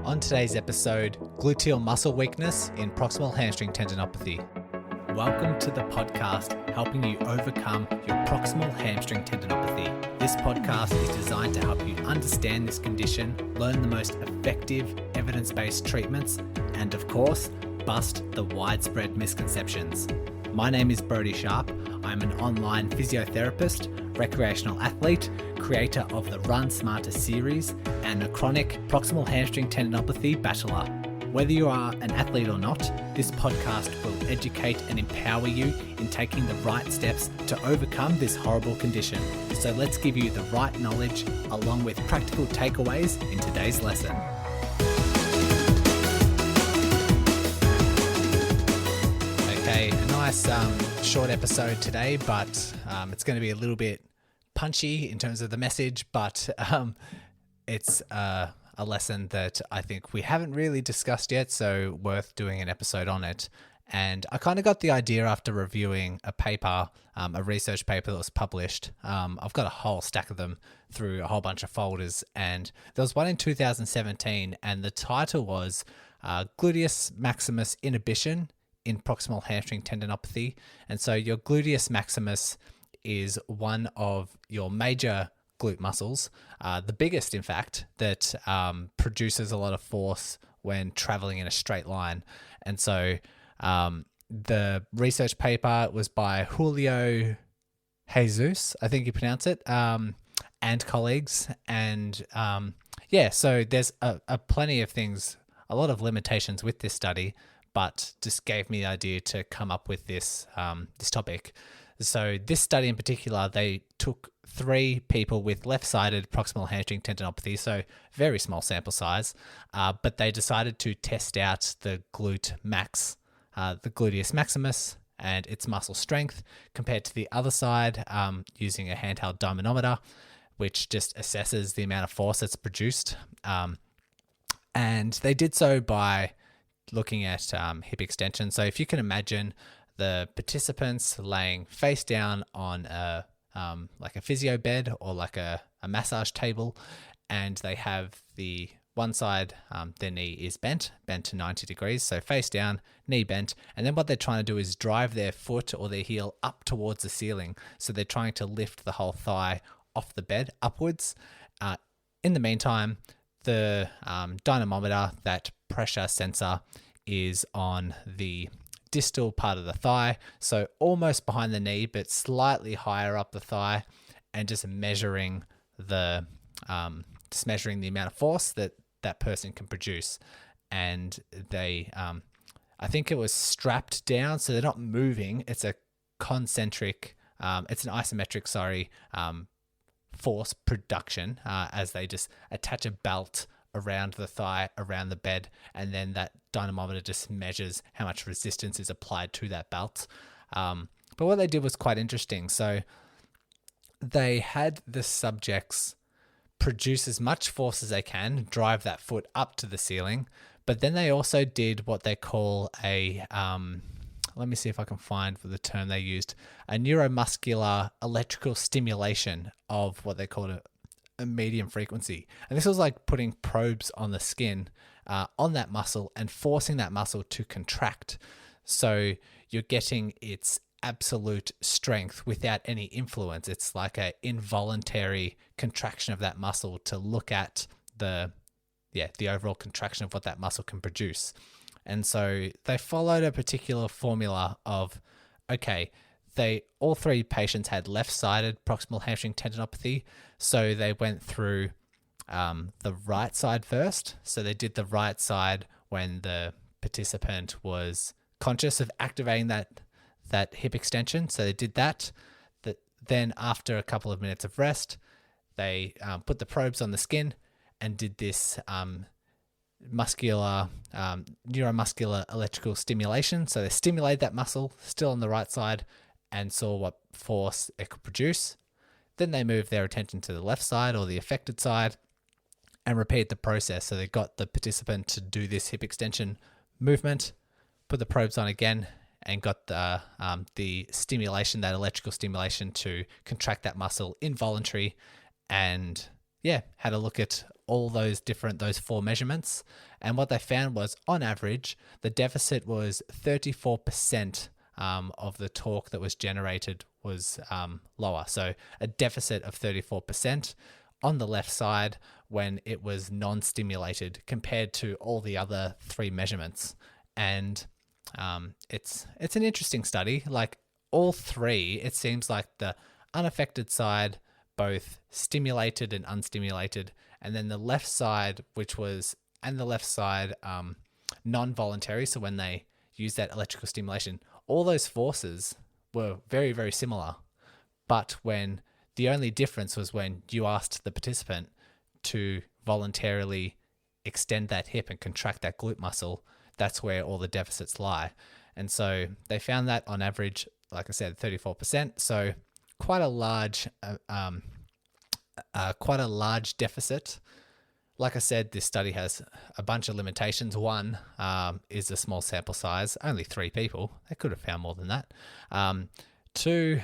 On today's episode, gluteal muscle weakness in proximal hamstring tendinopathy. Welcome to the podcast helping you overcome your proximal hamstring tendinopathy. This podcast is designed to help you understand this condition, learn the most effective evidence-based treatments, and of course, bust the widespread misconceptions. My name is Brodie Sharpe. I'm an online physiotherapist, recreational athlete, creator of the Run Smarter series, and a chronic proximal hamstring tendinopathy battler. Whether you are an athlete or not, this podcast will educate and empower you in taking the right steps to overcome this horrible condition. So let's give you the right knowledge along with practical takeaways in today's lesson. Okay, a nice short episode today, but it's going to be a little bit punchy in terms of the message, but it's a lesson that I think we haven't really discussed yet, so worth doing an episode on it. And I kind of got the idea after reviewing a paper, a research paper that was published. I've got a whole stack of them through a whole bunch of folders, and there was one in 2017, and the title was Gluteus Maximus Inhibition in Proximal Hamstring Tendinopathy. And so your Gluteus Maximus is one of your major glute muscles, the biggest in fact, that produces a lot of force when traveling in a straight line. And so the research paper was by Julio Jesus, I think you pronounce it, and colleagues. And so there's a plenty of things, a lot of limitations with this study, but just gave me the idea to come up with this topic. So this study in particular, they took 3 people with left-sided proximal hamstring tendinopathy, so very small sample size, but they decided to test out the glute max, the Gluteus Maximus, and its muscle strength compared to the other side using a handheld dynamometer, which just assesses the amount of force that's produced. And they did so by looking at hip extension. So if you can imagine the participants laying face down on a like a physio bed or like a massage table, and they have the one side, their knee is bent to 90 degrees, so face down, knee bent, and then what they're trying to do is drive their foot or their heel up towards the ceiling. So they're trying to lift the whole thigh off the bed upwards. In the meantime, the dynamometer, that pressure sensor, is on the distal part of the thigh, so almost behind the knee, but slightly higher up the thigh, and just measuring the amount of force that person can produce. And they, I think it was strapped down, so they're not moving. It's a concentric, it's an isometric, force production as they just attach a belt around the thigh, around the bed, and then that dynamometer just measures how much resistance is applied to that belt. But what they did was quite interesting. So they had the subjects produce as much force as they can, drive that foot up to the ceiling, but then they also did what they call a, let me see if I can find the term they used, a neuromuscular electrical stimulation of what they called a medium frequency. And this was like putting probes on the skin on that muscle and forcing that muscle to contract. So you're getting its absolute strength without any influence. It's like an involuntary contraction of that muscle to look at the overall contraction of what that muscle can produce. And so they followed a particular formula of, okay, all 3 patients had left-sided proximal hamstring tendinopathy, so they went through the right side first. So they did the right side when the participant was conscious of activating that hip extension. So they did that. Then after a couple of minutes of rest, they put the probes on the skin and did this neuromuscular electrical stimulation. So they stimulated that muscle still on the right side and saw what force it could produce. Then they moved their attention to the left side or the affected side and repeat the process. So they got the participant to do this hip extension movement, put the probes on again, and got the stimulation, that electrical stimulation, to contract that muscle involuntary, and had a look at all those 4 measurements. And what they found was, on average, the deficit was 34% of the torque that was generated was lower. So a deficit of 34% on the left side when it was non-stimulated compared to all the other 3 measurements. And it's an interesting study. Like all 3, it seems like the unaffected side, both stimulated and unstimulated, and then the left side, non-voluntary. So when they use that electrical stimulation, all those forces were very, very similar. But when the only difference was when you asked the participant to voluntarily extend that hip and contract that glute muscle, that's where all the deficits lie. And so they found that on average, like I said, 34%. So quite a large deficit. Like I said, this study has a bunch of limitations. One is a small sample size, only 3 people. They could have found more than that. 2,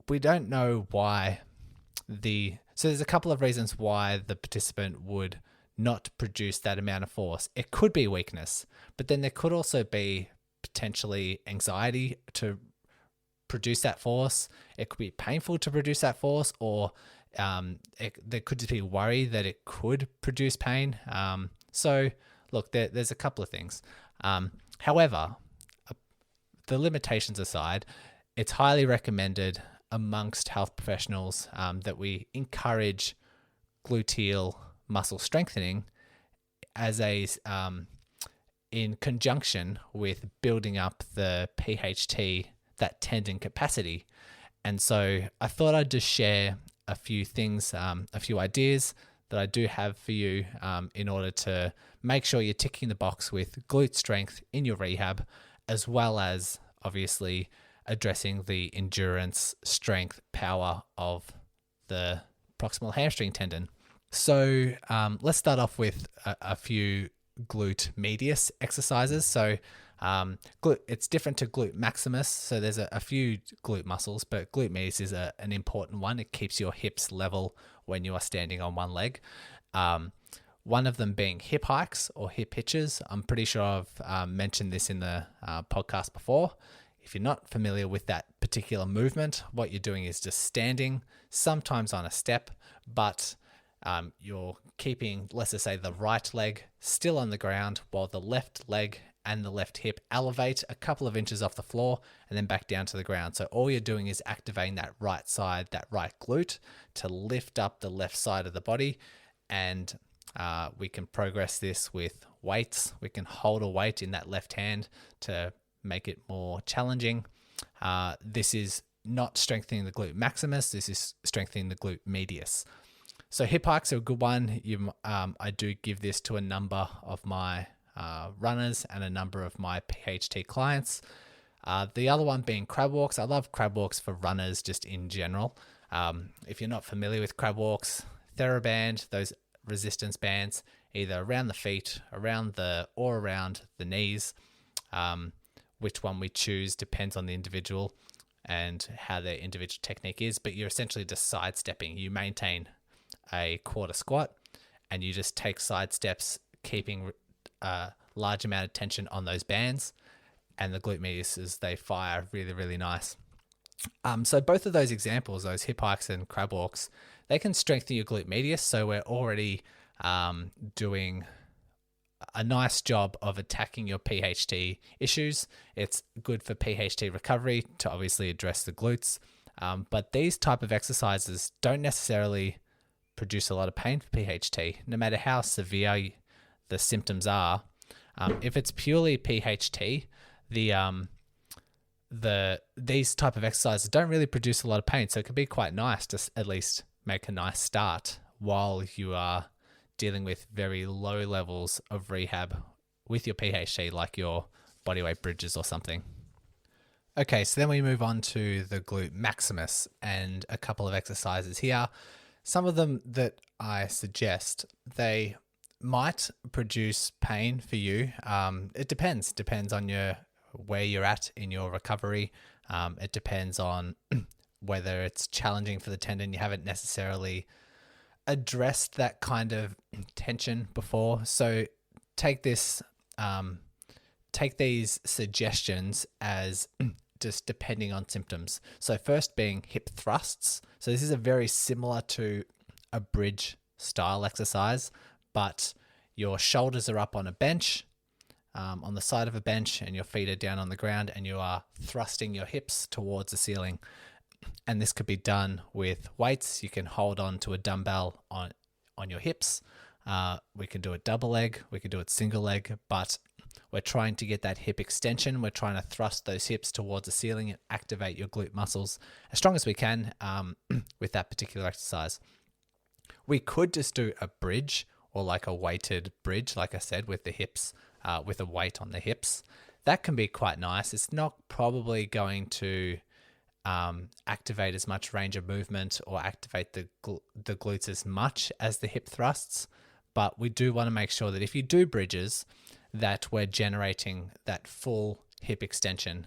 we don't know why so there's a couple of reasons why the participant would not produce that amount of force. It could be weakness, but then there could also be potentially anxiety to produce that force. It could be painful to produce that force, or there could just be worry that it could produce pain. So look, there's a couple of things. However, the limitations aside, it's highly recommended amongst health professionals that we encourage gluteal muscle strengthening as in conjunction with building up the PHT, that tendon capacity. And so I thought I'd just share a few things, a few ideas that I do have for you in order to make sure you're ticking the box with glute strength in your rehab, as well as obviously addressing the endurance, strength, power of the proximal hamstring tendon. So let's start off with a few glute medius exercises. So it's different to glute maximus. So there's a few glute muscles, but glute medius is an important one. It keeps your hips level when you are standing on one leg. One of them being hip hikes or hip hitches. I'm pretty sure I've mentioned this in the podcast before. If you're not familiar with that particular movement, what you're doing is just standing, sometimes on a step, but you're keeping, let's just say, the right leg still on the ground while the left leg and the left hip elevate a couple of inches off the floor and then back down to the ground. So all you're doing is activating that right side, that right glute, to lift up the left side of the body. And we can progress this with weights. We can hold a weight in that left hand to make it more challenging. This is not strengthening the glute maximus. This is strengthening the glute medius. So hip hikes are a good one. I do give this to a number of my runners and a number of my PHT clients. The other one being crab walks. I love crab walks for runners just in general. If you're not familiar with crab walks, TheraBand, those resistance bands, either around the feet, around the knees. Which one we choose depends on the individual and how their individual technique is, but you're essentially just sidestepping. You maintain a quarter squat and you just take side steps, keeping a large amount of tension on those bands, and the glute medius, they fire really, really nice. So both of those examples, those hip hikes and crab walks, they can strengthen your glute medius. So we're already doing a nice job of attacking your PHT issues. It's good for PHT recovery to obviously address the glutes. But these type of exercises don't necessarily produce a lot of pain for PHT, no matter how severe the symptoms are. If it's purely PHT, these type of exercises don't really produce a lot of pain. So it can be quite nice to at least make a nice start while you are dealing with very low levels of rehab with your PHT, like your bodyweight bridges or something. Okay, so then we move on to the glute maximus and a couple of exercises here. Some of them that I suggest, they might produce pain for you. It depends on where you're at in your recovery. It depends on whether it's challenging for the tendon. You haven't necessarily addressed that kind of tension before. So take this, take these suggestions as just depending on symptoms. So first being hip thrusts. So this is a very similar to a bridge style exercise, but your shoulders are up on a bench, on the side of a bench, and your feet are down on the ground, and you are thrusting your hips towards the ceiling. And this could be done with weights. You can hold on to a dumbbell on your hips. We can do it double leg, we can do it single leg, but we're trying to get that hip extension. We're trying to thrust those hips towards the ceiling and activate your glute muscles as strong as we can with that particular exercise. We could just do a bridge, or like a weighted bridge, like I said, with the hips, with a weight on the hips. That can be quite nice. It's not probably going to activate as much range of movement or activate the glutes as much as the hip thrusts, but we do want to make sure that if you do bridges, that we're generating that full hip extension,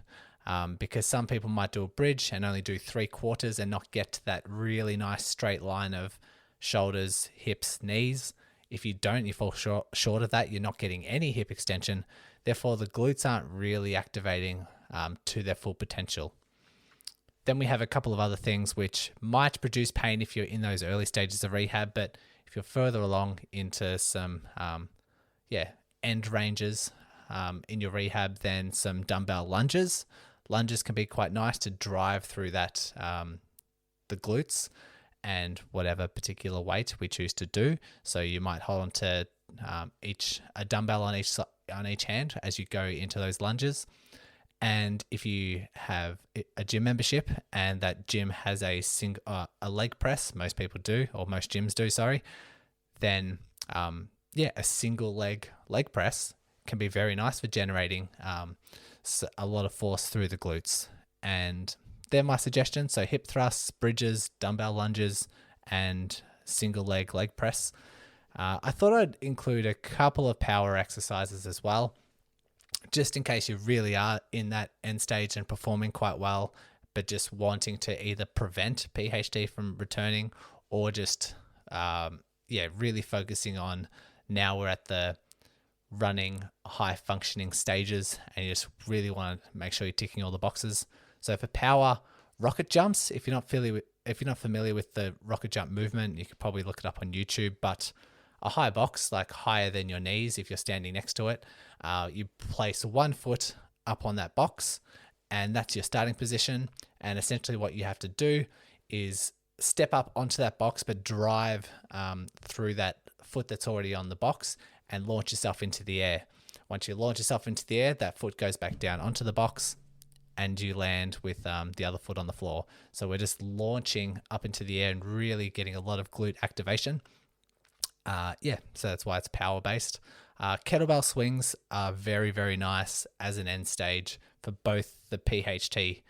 because some people might do a bridge and only do 3/4 and not get to that really nice straight line of shoulders, hips, knees. If you don't, you fall short of that, you're not getting any hip extension. Therefore, the glutes aren't really activating to their full potential. Then we have a couple of other things which might produce pain if you're in those early stages of rehab, but if you're further along into some end ranges in your rehab, then some dumbbell lunges. Lunges can be quite nice to drive through that the glutes and whatever particular weight we choose to do. So you might hold on to a dumbbell on each hand as you go into those lunges. And if you have a gym membership and that gym has a leg press, most people do, or most gyms do, then a single leg press can be very nice for generating a lot of force through the glutes. And they're my suggestions. So hip thrusts, bridges, dumbbell lunges, and single leg press. I thought I'd include a couple of power exercises as well, just in case you really are in that end stage and performing quite well, but just wanting to either prevent PHT from returning, or just really focusing on, now we're at the running high functioning stages and you just really want to make sure you're ticking all the boxes. So for power, rocket jumps. If you're not familiar with the rocket jump movement, you could probably look it up on YouTube, but a high box, like higher than your knees if you're standing next to it, you place one foot up on that box, and that's your starting position. And essentially what you have to do is step up onto that box, but drive through that foot that's already on the box and launch yourself into the air. Once you launch yourself into the air, that foot goes back down onto the box and you land with the other foot on the floor. So we're just launching up into the air and really getting a lot of glute activation. So that's why it's power based. Kettlebell swings are very, very nice as an end stage for both the PHT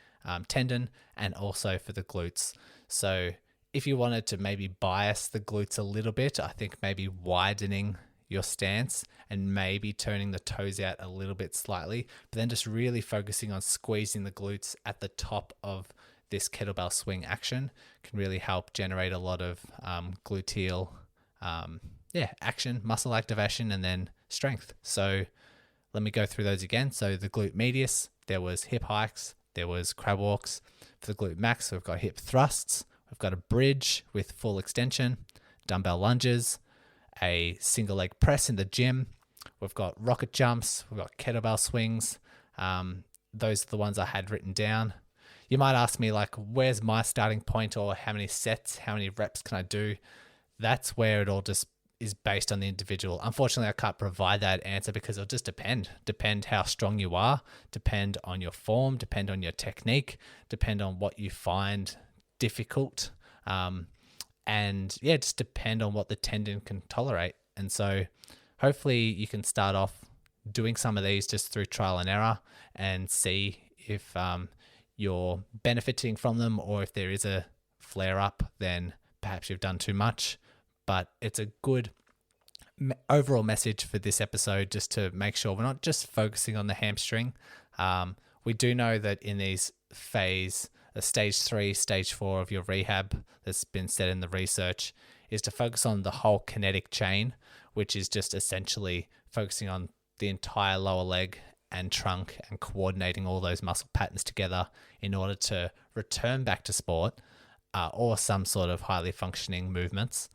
tendon and also for the glutes. So if you wanted to maybe bias the glutes a little bit, I think maybe widening your stance and maybe turning the toes out a little bit slightly, but then just really focusing on squeezing the glutes at the top of this kettlebell swing action can really help generate a lot of gluteal action, muscle activation, and then strength. So let me go through those again. So the glute medius, there was hip hikes, there was crab walks. For the glute max, we've got hip thrusts, we've got a bridge with full extension, dumbbell lunges, a single leg press in the gym, we've got rocket jumps, we've got kettlebell swings. Those are the ones I had written down. You might ask me, like, where's my starting point, or how many sets, how many reps can I do? That's where it all just is based on the individual. Unfortunately, I can't provide that answer because it'll just depend how strong you are, depend on your form, depend on your technique, depend on what you find difficult, just depend on what the tendon can tolerate. And so hopefully you can start off doing some of these just through trial and error and see if you're benefiting from them, or if there is a flare up, then perhaps you've done too much. But it's a good overall message for this episode, just to make sure we're not just focusing on the hamstring. We do know that in these stage 3, stage 4 of your rehab that's been said in the research, is to focus on the whole kinetic chain, which is just essentially focusing on the entire lower leg and trunk and coordinating all those muscle patterns together in order to return back to sport or some sort of highly functioning movements.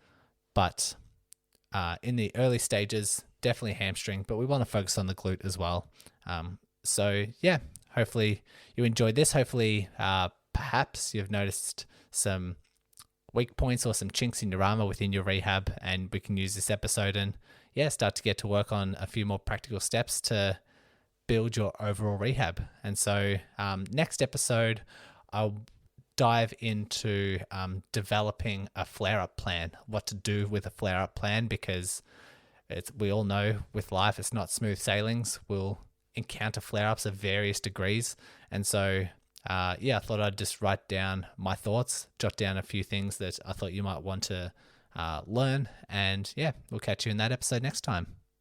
But in the early stages, definitely hamstring, but we want to focus on the glute as well. So yeah, hopefully you enjoyed this. Hopefully perhaps you've noticed some weak points or some chinks in your armor within your rehab, and we can use this episode and start to get to work on a few more practical steps to build your overall rehab. And so next episode, I'll dive into developing a flare-up plan, what to do with a flare-up plan, because we all know with life, it's not smooth sailings. We'll encounter flare-ups of various degrees. And so, I thought I'd just write down my thoughts, jot down a few things that I thought you might want to learn. And we'll catch you in that episode next time.